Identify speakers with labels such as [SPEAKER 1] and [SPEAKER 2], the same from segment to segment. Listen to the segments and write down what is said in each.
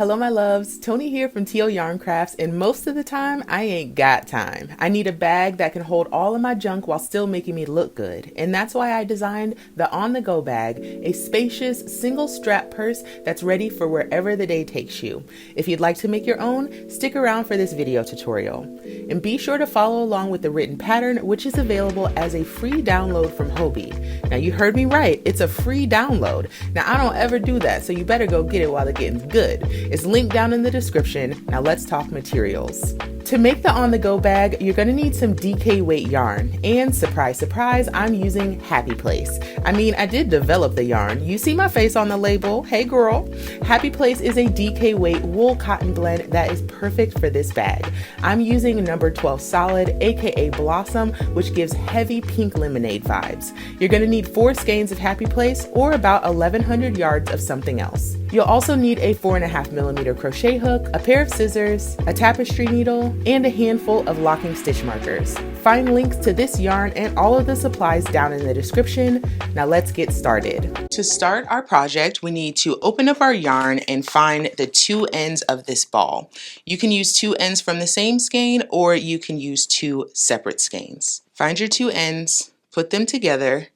[SPEAKER 1] Hello my loves, Tony here from TL Yarn Crafts, and most of the time I ain't got time. I need a bag that can hold all of my junk while still making me look good, and that's why I designed the on-the-go bag, a spacious single strap purse that's ready for wherever the day takes you. If you'd like to make your own, stick around for this video tutorial. And be sure to follow along with the written pattern, which is available as a free download from Hobie. Now you heard me right, it's a free download. Now I don't ever do that, so you better go get it while the getting's good. It's linked down in the description. Now let's talk materials. To make the on-the-go bag, you're going to need some DK weight yarn, and surprise, surprise, I'm using Happy Place. I mean, I did develop the yarn. You see my face on the label. Hey girl. Happy Place is a DK weight wool cotton blend that is perfect for this bag. I'm using number 12 solid, aka Blossom, which gives heavy pink lemonade vibes. You're going to need 4 skeins of Happy Place or about 1,100 yards of something else. You'll also need a 4.5mm crochet hook, a pair of scissors, a tapestry needle, and a handful of locking stitch markers. Find links to this yarn and all of the supplies down in the description. Now let's get started. To start our project, we need to open up our yarn and find the 2 ends of this ball. You can use 2 ends from the same skein, or you can use 2 separate skeins. Find your 2 ends, put them together,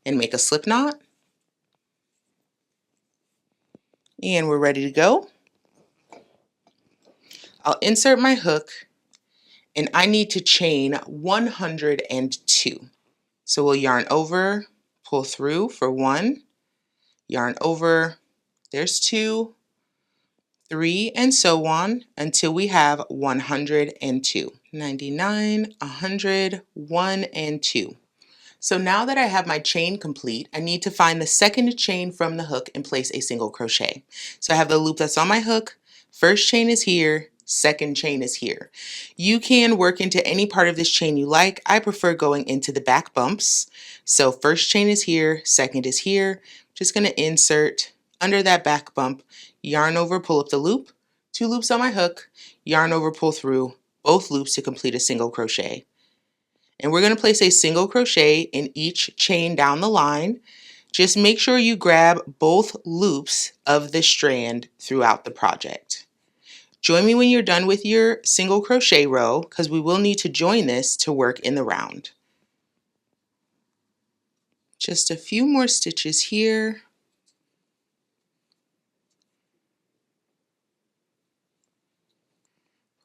[SPEAKER 1] and make a slip knot. And we're ready to go. I'll insert my hook, and I need to chain 102. So we'll yarn over, pull through for 1, yarn over, there's 2, 3, and so on until we have 102. 99, 100, 1, and 2. So now that I have my chain complete, I need to find the second chain from the hook and place a single crochet. So I have the loop that's on my hook, first chain is here, second chain is here. You can work into any part of this chain you like. I prefer going into the back bumps. So first chain is here, second is here. Just going to insert under that back bump, yarn over, pull up the loop, 2 loops on my hook, yarn over, pull through both loops to complete a single crochet. And we're going to place a single crochet in each chain down the line. Just make sure you grab both loops of the strand throughout the project. Join me when you're done with your single crochet row, because we will need to join this to work in the round. Just a few more stitches here.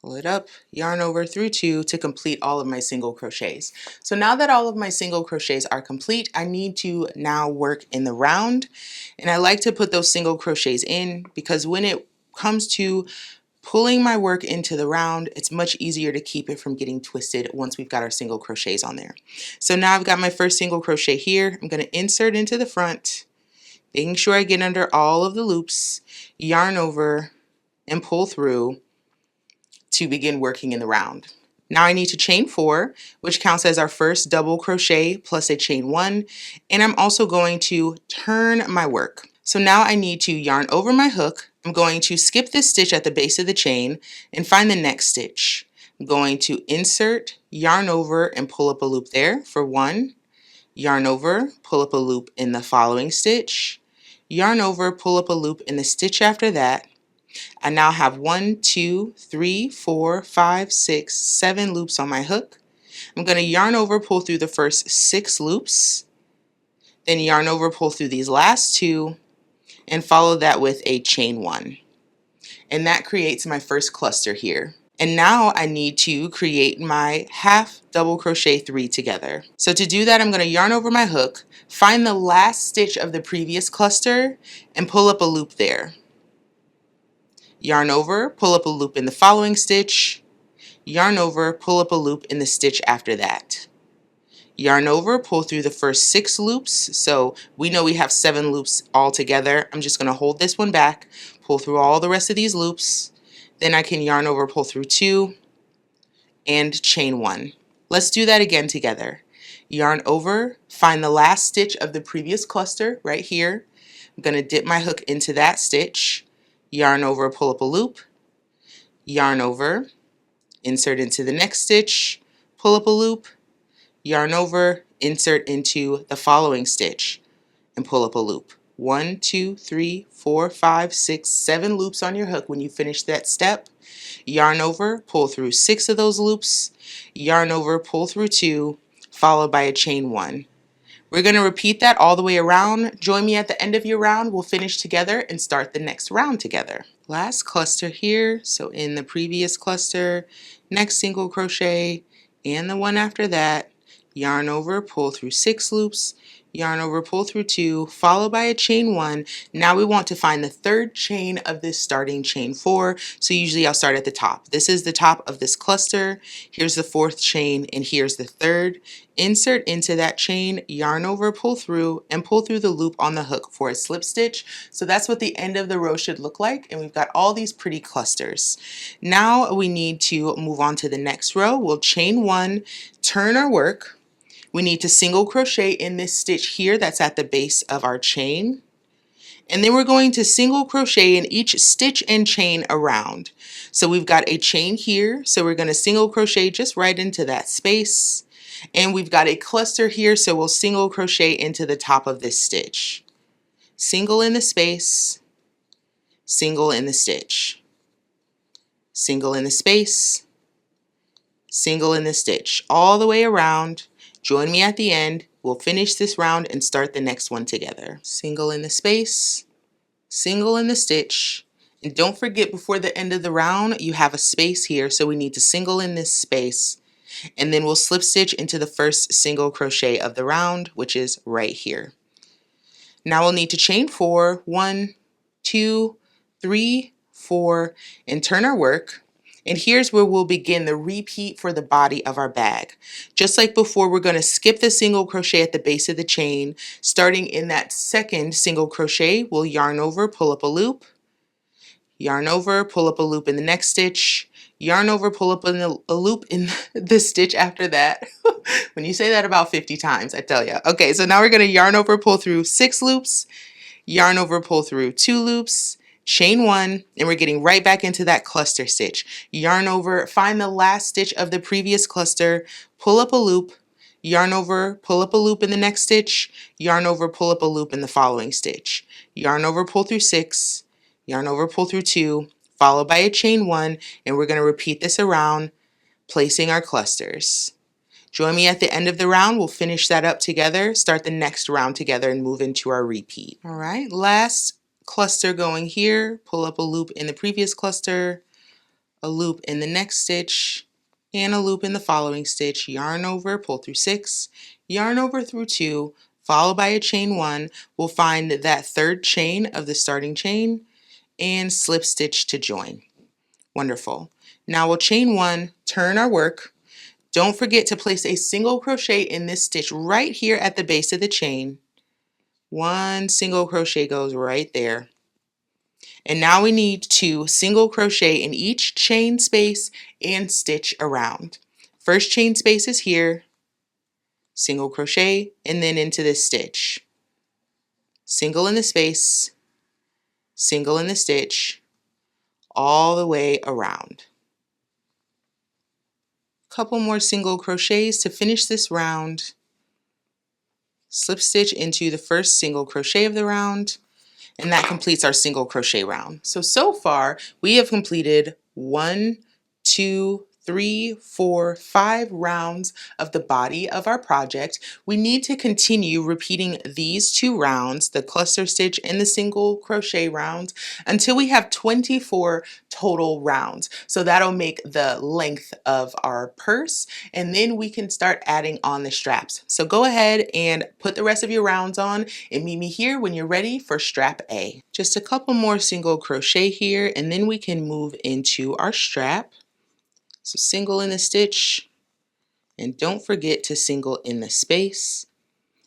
[SPEAKER 1] Pull it up, yarn over through 2 to complete all of my single crochets. So now that all of my single crochets are complete, I need to now work in the round. And I like to put those single crochets in because when it comes to pulling my work into the round, it's much easier to keep it from getting twisted once we've got our single crochets on there. So now I've got my first single crochet here. I'm going to insert into the front, making sure I get under all of the loops, yarn over, and pull through to begin working in the round. Now I need to chain 4, which counts as our first double crochet plus a chain 1, and I'm also going to turn my work. So now I need to yarn over my hook. I'm going to skip this stitch at the base of the chain and find the next stitch. I'm going to insert, yarn over, and pull up a loop there for 1, yarn over, pull up a loop in the following stitch, yarn over, pull up a loop in the stitch after that. I now have 1, 2, 3, 4, 5, 6, 7 loops on my hook. I'm going to yarn over, pull through the first 6 loops, then yarn over, pull through these last 2, and follow that with a chain 1. And that creates my first cluster here. And now I need to create my half double crochet 3 together. So to do that, I'm going to yarn over my hook, find the last stitch of the previous cluster, and pull up a loop there. Yarn over, pull up a loop in the following stitch, yarn over, pull up a loop in the stitch after that. Yarn over, pull through the first 6 loops, so we know we have 7 loops all together. I'm just going to hold this one back, pull through all the rest of these loops, then I can yarn over, pull through 2, and chain 1. Let's do that again together. Yarn over, find the last stitch of the previous cluster right here. I'm going to dip my hook into that stitch, yarn over, pull up a loop, yarn over, insert into the next stitch, pull up a loop, yarn over, insert into the following stitch, and pull up a loop. 1, 2, 3, 4, 5, 6, 7 loops on your hook when you finish that step. Yarn over, pull through 6 of those loops, yarn over, pull through 2, followed by a chain 1. We're going to repeat that all the way around. Join me at the end of your round. We'll finish together and start the next round together. Last cluster here. So in the previous cluster, next single crochet, and the one after that, yarn over, pull through 6 loops, yarn over, pull through 2, followed by a chain 1. Now we want to find the third chain of this starting chain 4. So usually I'll start at the top. This is the top of this cluster. Here's the 4th chain, and here's the 3rd. Insert into that chain, yarn over, pull through, and pull through the loop on the hook for a slip stitch. So that's what the end of the row should look like, and we've got all these pretty clusters. Now we need to move on to the next row. We'll chain 1, turn our work. We need to single crochet in this stitch here that's at the base of our chain. And then we're going to single crochet in each stitch and chain around. So we've got a chain here, so we're going to single crochet just right into that space. And we've got a cluster here, so we'll single crochet into the top of this stitch. Single in the space, single in the stitch, single in the space, single in the stitch, all the way around. Join me at the end. We'll finish this round and start the next one together. Single in the space, single in the stitch, and don't forget before the end of the round you have a space here, so we need to single in this space, and then we'll slip stitch into the first single crochet of the round, which is right here. Now we'll need to chain 4, 1, 2, 3, 4, and turn our work. And here's where we'll begin the repeat for the body of our bag. Just like before, we're going to skip the single crochet at the base of the chain. Starting in that second single crochet, we'll yarn over, pull up a loop, yarn over, pull up a loop in the next stitch, yarn over, pull up a loop in the stitch after that. When you say that about 50 times, I tell you. Okay, so now we're going to yarn over, pull through 6 loops, yarn over, pull through 2 loops, chain 1, and we're getting right back into that cluster stitch. Yarn over, find the last stitch of the previous cluster, pull up a loop, yarn over, pull up a loop in the next stitch, yarn over, pull up a loop in the following stitch. Yarn over, pull through 6, yarn over, pull through 2, followed by a chain 1, and we're going to repeat this around, placing our clusters. Join me at the end of the round. We'll finish that up together, start the next round together, and move into our repeat. All right, last cluster going here, pull up a loop in the previous cluster, a loop in the next stitch, and a loop in the following stitch. Yarn over, pull through 6, yarn over through 2, followed by a chain 1. We'll find that third chain of the starting chain and slip stitch to join. Wonderful. Now we'll chain 1, turn our work. Don't forget to place a single crochet in this stitch right here at the base of the chain. 1 single crochet goes right there. And now we need to single crochet in each chain space and stitch around. First chain space is here, single crochet, and then into this stitch. Single in the space, single in the stitch, all the way around. Couple more single crochets to finish this round. Slip stitch into the first single crochet of the round, and that completes our single crochet round. So far we have completed 1, 2, 3, 4, 5 rounds of the body of our project. We need to continue repeating these 2 rounds, the cluster stitch and the single crochet rounds, until we have 24 total rounds. So that'll make the length of our purse, and then we can start adding on the straps. So go ahead and put the rest of your rounds on and meet me here when you're ready for strap A. Just a couple more single crochet here, and then we can move into our strap. So single in the stitch, and don't forget to single in the space,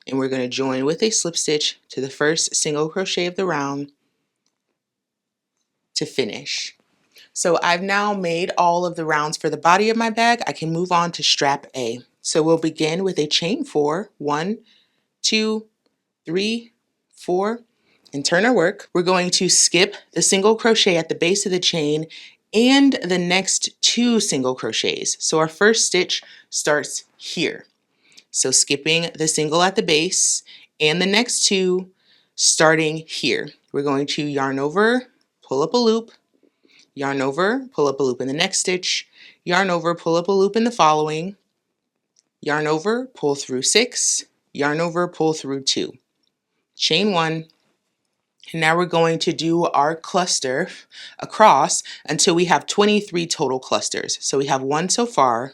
[SPEAKER 1] and we're going to join with a slip stitch to the first single crochet of the round to finish. So I've now made all of the rounds for the body of my bag. I can move on to strap A. So we'll begin with a chain 4, 1, 2, 3, 4, and turn our work. We're going to skip the single crochet at the base of the chain and the next 2 single crochets. So our first stitch starts here. So skipping the single at the base and the next 2, starting here. We're going to yarn over, pull up a loop, yarn over, pull up a loop in the next stitch, yarn over, pull up a loop in the following, yarn over, pull through 6, yarn over, pull through 2, chain 1, and now we're going to do our cluster across until we have 23 total clusters. So we have 1 so far.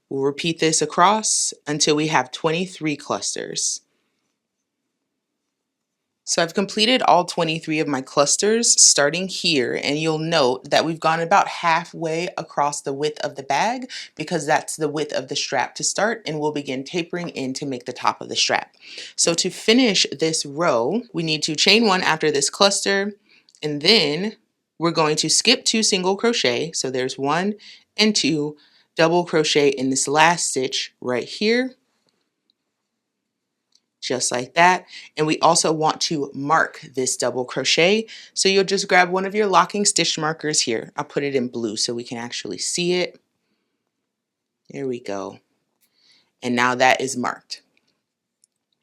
[SPEAKER 1] We'll repeat this across until we have 23 clusters. So I've completed all 23 of my clusters starting here, and you'll note that we've gone about halfway across the width of the bag because that's the width of the strap to start, and we'll begin tapering in to make the top of the strap. So to finish this row, we need to chain 1 after this cluster, and then we're going to skip 2 single crochet. So there's 1 and 2, double crochet in this last stitch right here, just like that. And we also want to mark this double crochet. So you'll just grab one of your locking stitch markers here. I'll put it in blue so we can actually see it. There we go. And now that is marked.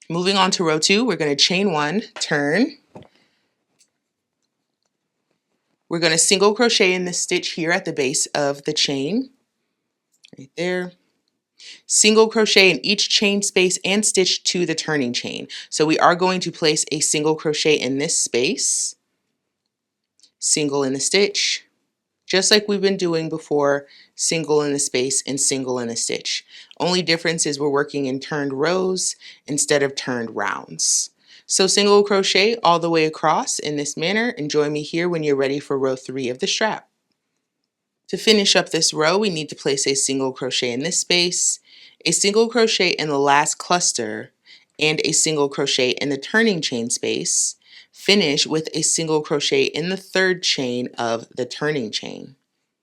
[SPEAKER 1] Moving on to row 2, we're going to chain 1, turn. We're going to single crochet in this stitch here at the base of the chain, right there. Single crochet in each chain space and stitch to the turning chain. So we are going to place a single crochet in this space, single in the stitch, just like we've been doing before, single in the space and single in the stitch. Only difference is we're working in turned rows instead of turned rounds. So single crochet all the way across in this manner, and join me here when you're ready for row 3 of the strap. To finish up this row, we need to place a single crochet in this space, a single crochet in the last cluster, and a single crochet in the turning chain space. Finish with a single crochet in the third chain of the turning chain.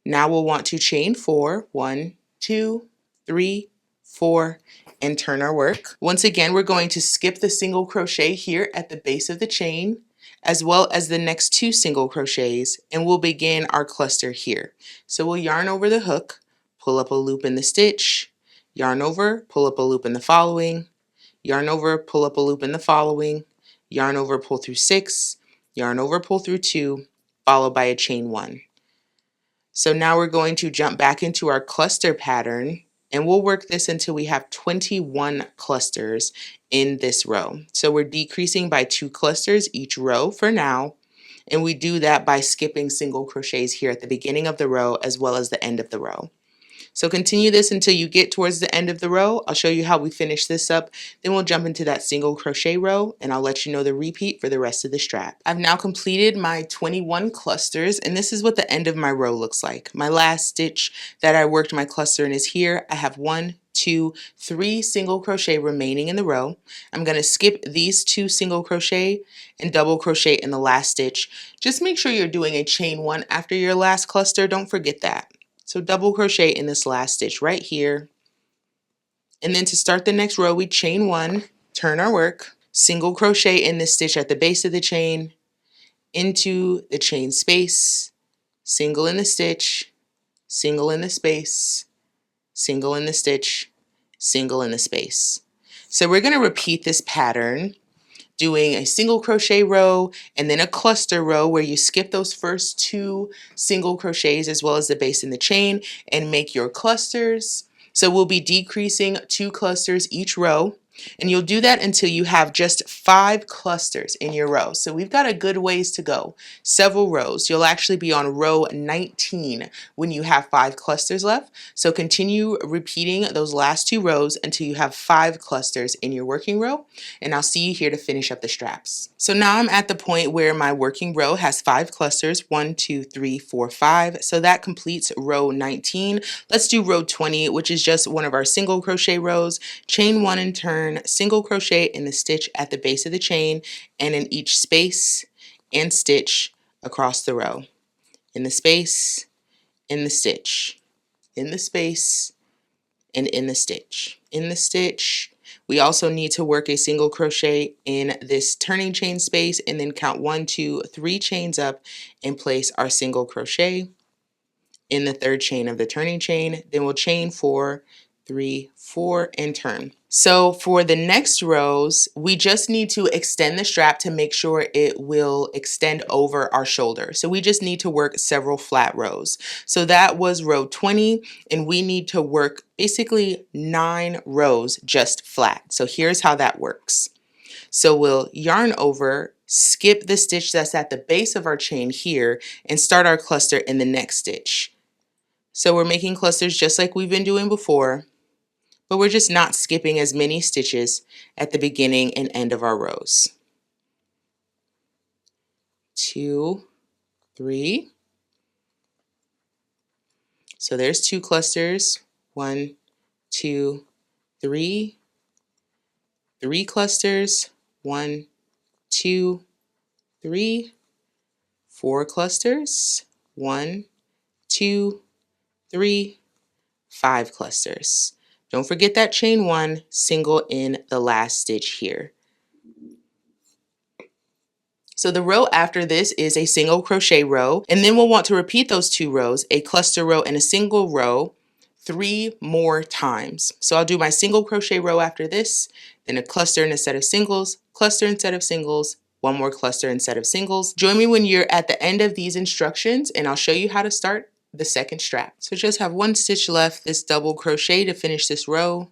[SPEAKER 1] Now we'll want to chain 4, 1, 2, 3, 4, and turn our work. Once again, we're going to skip the single crochet here at the base of the chain, as well as the next 2 single crochets, and we'll begin our cluster here. So we'll yarn over the hook, pull up a loop in the stitch, yarn over, pull up a loop in the following, yarn over, pull up a loop in the following, yarn over, pull through 6, yarn over, pull through 2, followed by a chain 1. So now we're going to jump back into our cluster pattern, and we'll work this until we have 21 clusters in this row. So we're decreasing by 2 clusters each row for now, and we do that by skipping single crochets here at the beginning of the row as well as the end of the row. So continue this until you get towards the end of the row. I'll show you how we finish this up. Then we'll jump into that single crochet row, and I'll let you know the repeat for the rest of the strap. I've now completed my 21 clusters, and this is what the end of my row looks like. My last stitch that I worked my cluster in is here. I have 1, 2, 3 single crochet remaining in the row. I'm going to skip these 2 single crochet and double crochet in the last stitch. Just make sure you're doing a chain 1 after your last cluster. Don't forget that. So double crochet in this last stitch right here. And then to start the next row, we chain 1, turn our work, single crochet in this stitch at the base of the chain, into the chain space, single in the stitch, single in the space, single in the stitch, single in the space. So we're going to repeat this pattern, doing a single crochet row and then a cluster row where you skip those first 2 single crochets as well as the base in the chain and make your clusters. So we'll be decreasing 2 clusters each row, and you'll do that until you have just 5 clusters in your row. So we've got a good ways to go, several rows. You'll actually be on row 19 when you have 5 clusters left. So continue repeating those last 2 rows until you have 5 clusters in your working row, and I'll see you here to finish up the straps. So now I'm at the point where my working row has 5 clusters, 1, 2, 3, 4, 5. So that completes row 19. Let's do row 20, which is just one of our single crochet rows. Chain 1 and turn, single crochet in the stitch at the base of the chain and in each space and stitch across the row. In the space, in the stitch, in the space, and in the stitch. In the stitch, we also need to work a single crochet in this turning chain space and then count 1, 2, 3 chains up and place our single crochet in the third chain of the turning chain. Then we'll chain 4, 3, 4, and turn. So for the next rows, we just need to extend the strap to make sure it will extend over our shoulder. So we just need to work several flat rows. So that was row 20, and we need to work basically 9 rows just flat. So here's how that works. So we'll yarn over, skip the stitch that's at the base of our chain here, and start our cluster in the next stitch. So we're making clusters just like we've been doing before, but we're just not skipping as many stitches at the beginning and end of our rows. 2, 3. So there's 2 clusters. 1, 2, 3. 3 clusters. 1, 2, 3. 4 clusters. 1, 2, 3. 5 clusters. Don't forget that chain 1 single in the last stitch here. So the row after this is a single crochet row, and then we'll want to repeat those 2 rows, a cluster row and a single row, 3 more times. So I'll do my single crochet row after this, then a cluster and a set of singles, cluster instead of singles, 1 more cluster instead of singles. Join me when you're at the end of these instructions, and I'll show you how to start the second strap. So just have 1 stitch left, this double crochet to finish this row,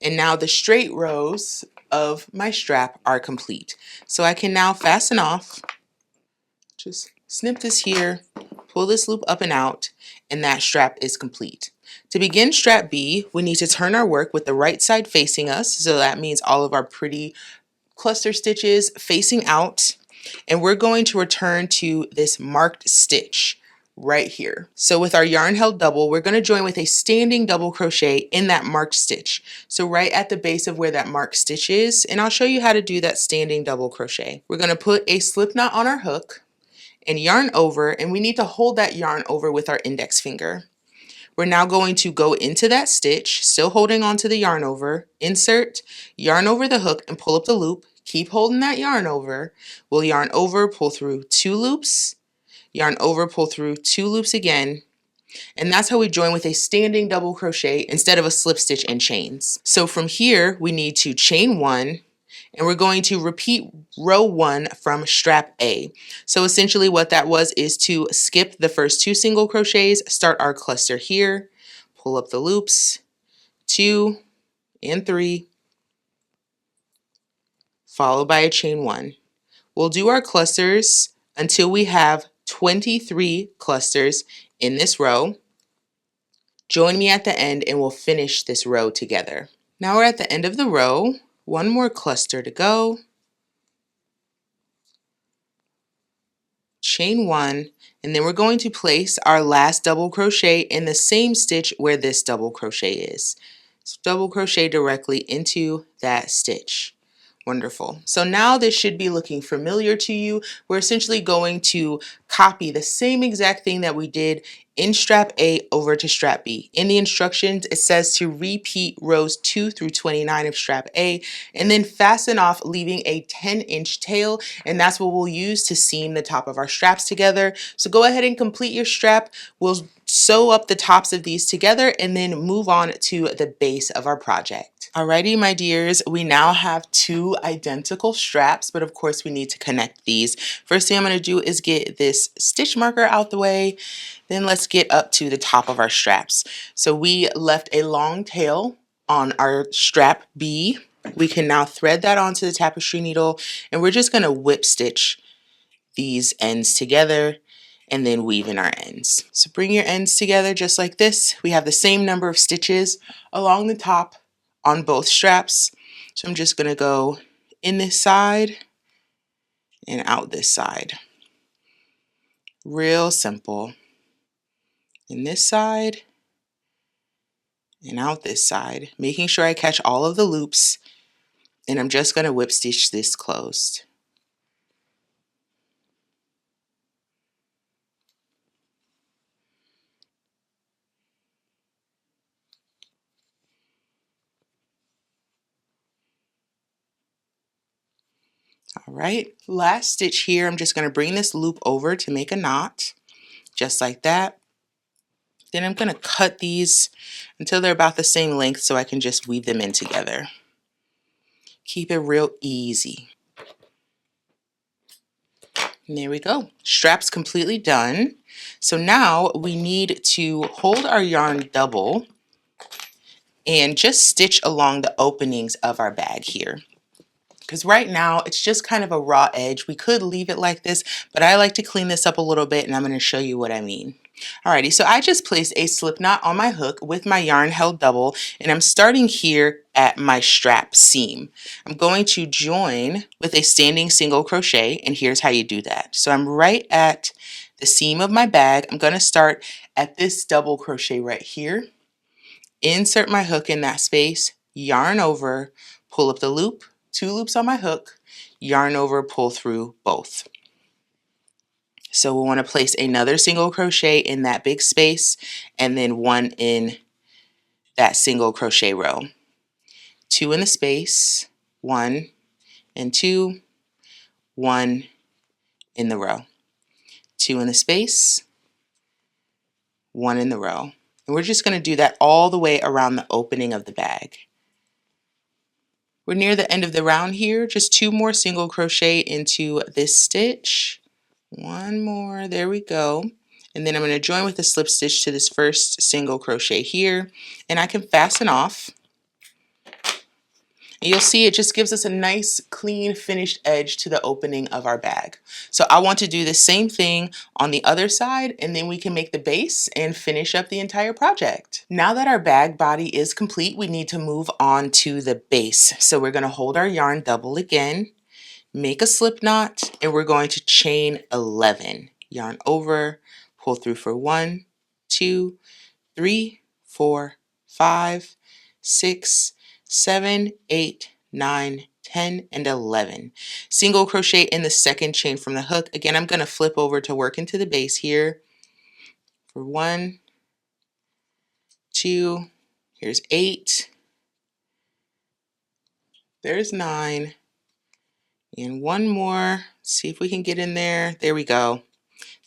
[SPEAKER 1] and now the straight rows of my strap are complete. So I can now fasten off, just snip this here, pull this loop up and out, and that strap is complete. To begin strap B, we need to turn our work with the right side facing us, so that means all of our pretty cluster stitches facing out, and we're going to return to this marked stitch right here. So with our yarn held double, we're going to join with a standing double crochet in that marked stitch. So right at the base of where that marked stitch is, and I'll show you how to do that standing double crochet. We're going to put a slip knot on our hook and yarn over, and we need to hold that yarn over with our index finger. We're now going to go into that stitch, still holding on to the yarn over, insert, yarn over the hook and pull up the loop. Keep holding that yarn over. We'll yarn over, pull through 2 loops, yarn over, pull through 2 loops again, and that's how we join with a standing double crochet instead of a slip stitch and chains. So from here, we need to chain 1, and we're going to repeat row 1 from strap A. So essentially what that was is to skip the first 2 single crochets, start our cluster here, pull up the loops, 2 and 3, followed by a chain 1. We'll do our clusters until we have 23 clusters in this row. Join me at the end and we'll finish this row together. Now we're at the end of the row, 1 more cluster to go. Chain 1, and then we're going to place our last double crochet in the same stitch where this double crochet is. So double crochet directly into that stitch. Wonderful. So now this should be looking familiar to you. We're essentially going to copy the same exact thing that we did in strap A over to strap B. In the instructions, it says to repeat rows 2 through 29 of strap A and then fasten off, leaving a 10-inch tail, and that's what we'll use to seam the top of our straps together. So go ahead and complete your strap. We'll sew up the tops of these together and then move on to the base of our project. Alrighty, my dears, we now have 2 identical straps, but of course we need to connect these. First thing I'm going to do is get this stitch marker out the way, then let's get up to the top of our straps. So we left a long tail on our strap B. We can now thread that onto the tapestry needle, and we're just going to whip stitch these ends together and then weave in our ends. So bring your ends together just like this. We have the same number of stitches along the top on both straps. So I'm just going to go in this side and out this side. Real simple. In this side and out this side, making sure I catch all of the loops, and I'm just going to whip stitch this closed. All right, last stitch here, I'm just going to bring this loop over to make a knot, just like that. Then I'm going to cut these until they're about the same length so I can just weave them in together. Keep it real easy. And there we go. Strap's completely done. So now we need to hold our yarn double and just stitch along the openings of our bag here. Because right now it's just kind of a raw edge. We could leave it like this, but I like to clean this up a little bit, and I'm going to show you what I mean. Alrighty, so I just placed a slip knot on my hook with my yarn held double, and I'm starting here at my strap seam. I'm going to join with a standing single crochet, and here's how you do that. So I'm right at the seam of my bag. I'm going to start at this double crochet right here, insert my hook in that space, yarn over, pull up the loop, 2 loops on my hook, yarn over, pull through both. So we want to place another single crochet in that big space and then 1 in that single crochet row. 2 in the space, 1 and 2, 1 in the row. 2 in the space, 1 in the row. And we're just going to do that all the way around the opening of the bag. We're near the end of the round here, just 2 more single crochet into this stitch. 1 more, there we go. And then I'm going to join with a slip stitch to this first single crochet here, and I can fasten off. And you'll see it just gives us a nice, clean, finished edge to the opening of our bag. So I want to do the same thing on the other side, and then we can make the base and finish up the entire project. Now that our bag body is complete, we need to move on to the base. So we're going to hold our yarn double again, make a slip knot, and we're going to chain 11. Yarn over, pull through for 1, 2, 3, 4, 5, 6, 7, 8, 9, 10, and 11. Single crochet in the second chain from the hook. Again, I'm going to flip over to work into the base here for 1, 2, here's 8, there's 9, and 1 more. See if we can get in there. There we go.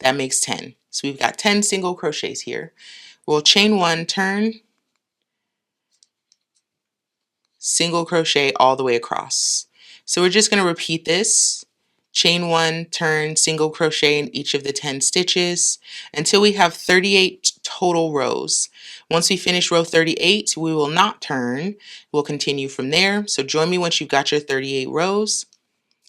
[SPEAKER 1] That makes 10. So we've got 10 single crochets here. We'll chain 1, turn, single crochet all the way across. So we're just going to repeat this. Chain 1, turn, single crochet in each of the 10 stitches until we have 38 total rows. Once we finish row 38, we will not turn. We'll continue from there. So join me once you've got your 38 rows,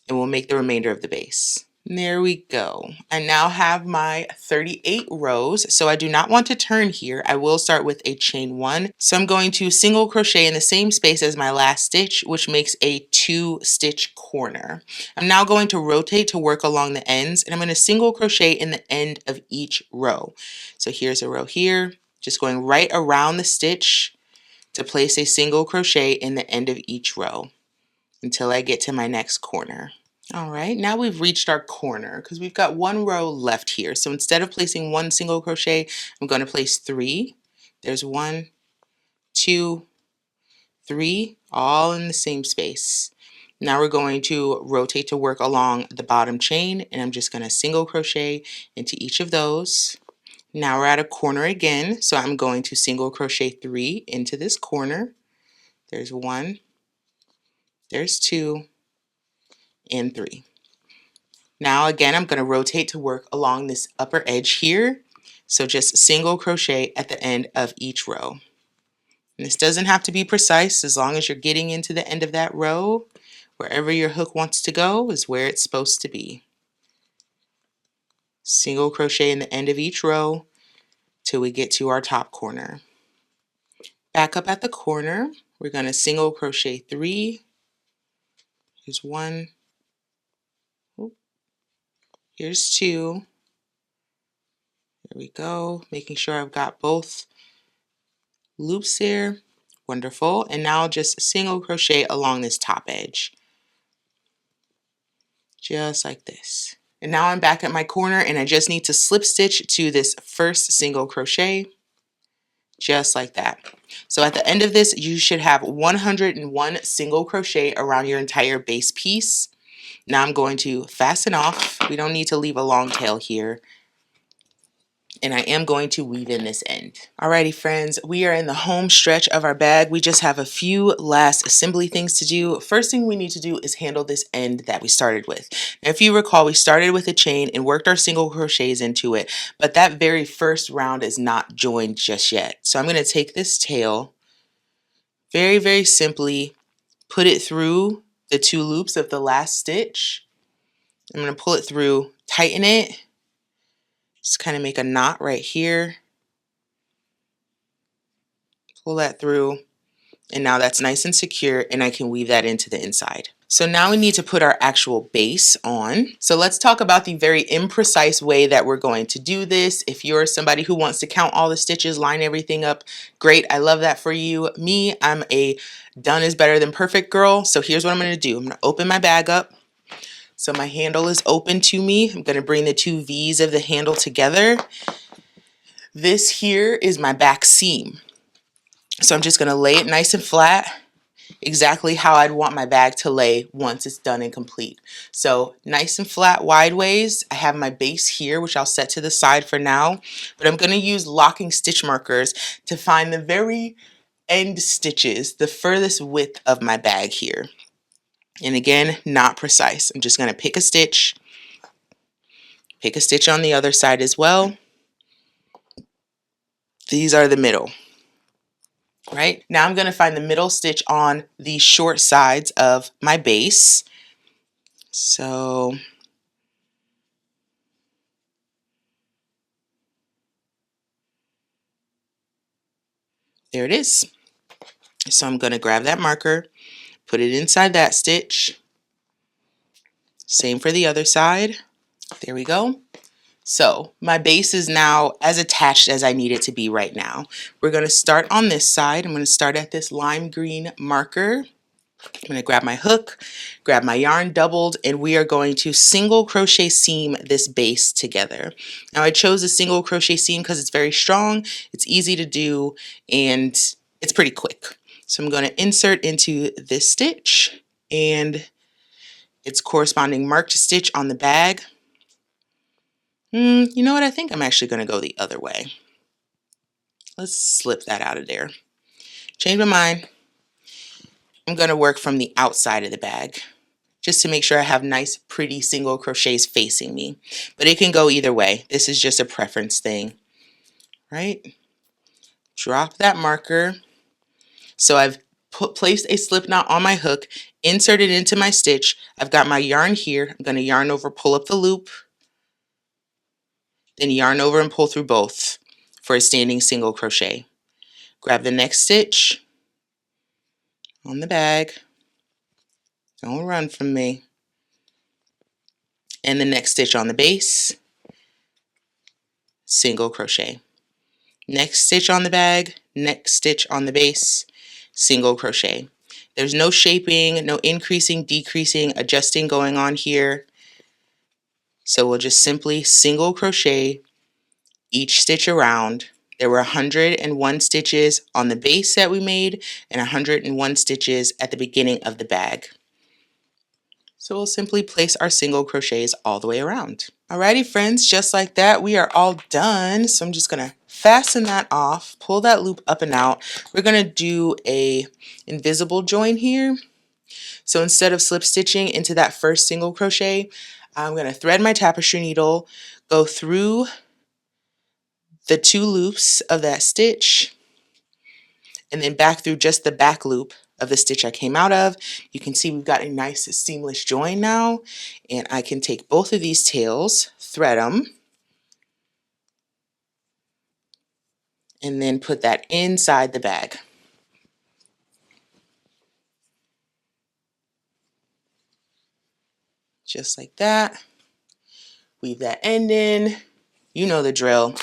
[SPEAKER 1] and we'll make the remainder of the base. There we go. I now have my 38 rows, so I do not want to turn here. I will start with a chain 1. So I'm going to single crochet in the same space as my last stitch, which makes a 2-stitch corner. I'm now going to rotate to work along the ends, and I'm going to single crochet in the end of each row. So here's a row here, just going right around the stitch to place a single crochet in the end of each row until I get to my next corner. All right, now we've reached our corner because we've got 1 row left here. So instead of placing 1 single crochet, I'm going to place 3. There's 1, 2, 3, all in the same space. Now we're going to rotate to work along the bottom chain, and I'm just going to single crochet into each of those. Now we're at a corner again, so I'm going to single crochet 3 into this corner. There's 1, there's 2, and 3. Now again, I'm going to rotate to work along this upper edge here. So just single crochet at the end of each row. And this doesn't have to be precise, as long as you're getting into the end of that row. Wherever your hook wants to go is where it's supposed to be. Single crochet in the end of each row till we get to our top corner. Back up at the corner, we're going to single crochet 3. Here's 1. Here's 2. There we go, making sure I've got both loops there. Wonderful. And now just single crochet along this top edge. Just like this. And now I'm back at my corner, and I just need to slip stitch to this first single crochet. Just like that. So at the end of this, you should have 101 single crochet around your entire base piece. Now I'm going to fasten off. We don't need to leave a long tail here. and I am going to weave in this end. Alrighty friends, we are in the home stretch of our bag. We just have a few last assembly things to do. First thing we need to do is handle this end that we started with. Now, if you recall, we started with a chain and worked our single crochets into it, but that very first round is not joined just yet. So I'm going to take this tail, very simply put it through the 2 loops of the last stitch. I'm going to pull it through, tighten it, just kind of make a knot right here. Pull that through, and now that's nice and secure, and I can weave that into the inside. So now we need to put our actual base on. So let's talk about the very imprecise way that we're going to do this. If you're somebody who wants to count all the stitches, line everything up, great, I love that for you. Me, I'm a done is better than perfect girl. So here's what I'm going to do. I'm going to open my bag up. So my handle is open to me. I'm going to bring the 2 V's of the handle together. This here is my back seam. So I'm just going to lay it nice and flat, exactly how I'd want my bag to lay once it's done and complete. So nice and flat wide ways. I have my base here, which I'll set to the side for now, but I'm going to use locking stitch markers to find the very end stitches, the furthest width of my bag here. And again, not precise. I'm just going to pick a stitch on the other side as well. These are the middle. Right? Now I'm going to find the middle stitch on the short sides of my base. So there it is. So I'm going to grab that marker, put it inside that stitch. Same for the other side. There we go. So my base is now as attached as I need it to be right now. We're going to start on this side. I'm going to start at this lime green marker. I'm going to grab my hook, grab my yarn doubled, and we are going to single crochet seam this base together. Now I chose a single crochet seam because it's very strong, it's easy to do, and it's pretty quick. So I'm going to insert into this stitch and its corresponding marked stitch on the bag. You know what? I think I'm actually going to go the other way. Let's slip that out of there. Change my mind. I'm going to work from the outside of the bag just to make sure I have nice, pretty single crochets facing me. But it can go either way. This is just a preference thing, right? Drop that marker. So I've placed a slip knot on my hook, inserted into my stitch. I've got my yarn here. I'm going to yarn over, pull up the loop, then yarn over and pull through both for a standing single crochet. Grab the next stitch on the bag. Don't run from me. And the next stitch on the base, single crochet. Next stitch on the bag, next stitch on the base, single crochet. There's no shaping, no increasing, decreasing, adjusting going on here. So we'll just simply single crochet each stitch around. There were 101 stitches on the base that we made and 101 stitches at the beginning of the bag. So we'll simply place our single crochets all the way around. Alrighty friends, just like that, we are all done. So I'm just gonna fasten that off, pull that loop up and out. We're gonna do a invisible join here. So instead of slip stitching into that first single crochet, I'm gonna thread my tapestry needle, go through the 2 loops of that stitch, and then back through just the back loop of the stitch I came out of. You can see we've got a nice seamless join now, and I can take both of these tails, thread them, and then put that inside the bag. Just like that. Weave that end in. You know the drill.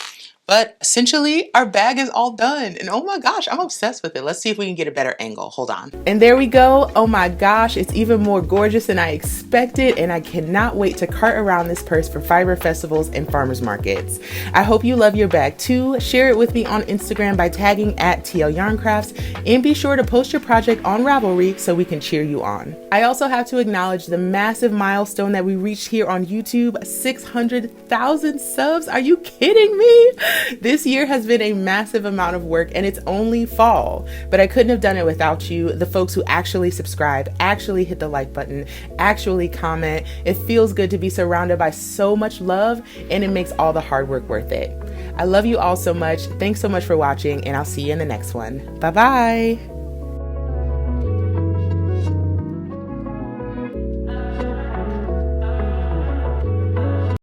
[SPEAKER 1] But essentially, our bag is all done. And oh my gosh, I'm obsessed with it. Let's see if we can get a better angle. Hold on. And there we go. Oh my gosh, it's even more gorgeous than I expected. And I cannot wait to cart around this purse for fiber festivals and farmers markets. I hope you love your bag too. Share it with me on Instagram by tagging at TL Yarn Crafts. And be sure to post your project on Ravelry so we can cheer you on. I also have to acknowledge the massive milestone that we reached here on YouTube, 600,000 subs. Are you kidding me? This year has been a massive amount of work and it's only fall, but I couldn't have done it without you, the folks who actually subscribe, actually hit the like button, actually comment. It feels good to be surrounded by so much love and it makes all the hard work worth it. I love you all so much. Thanks so much for watching and I'll see you in the next one. Bye bye.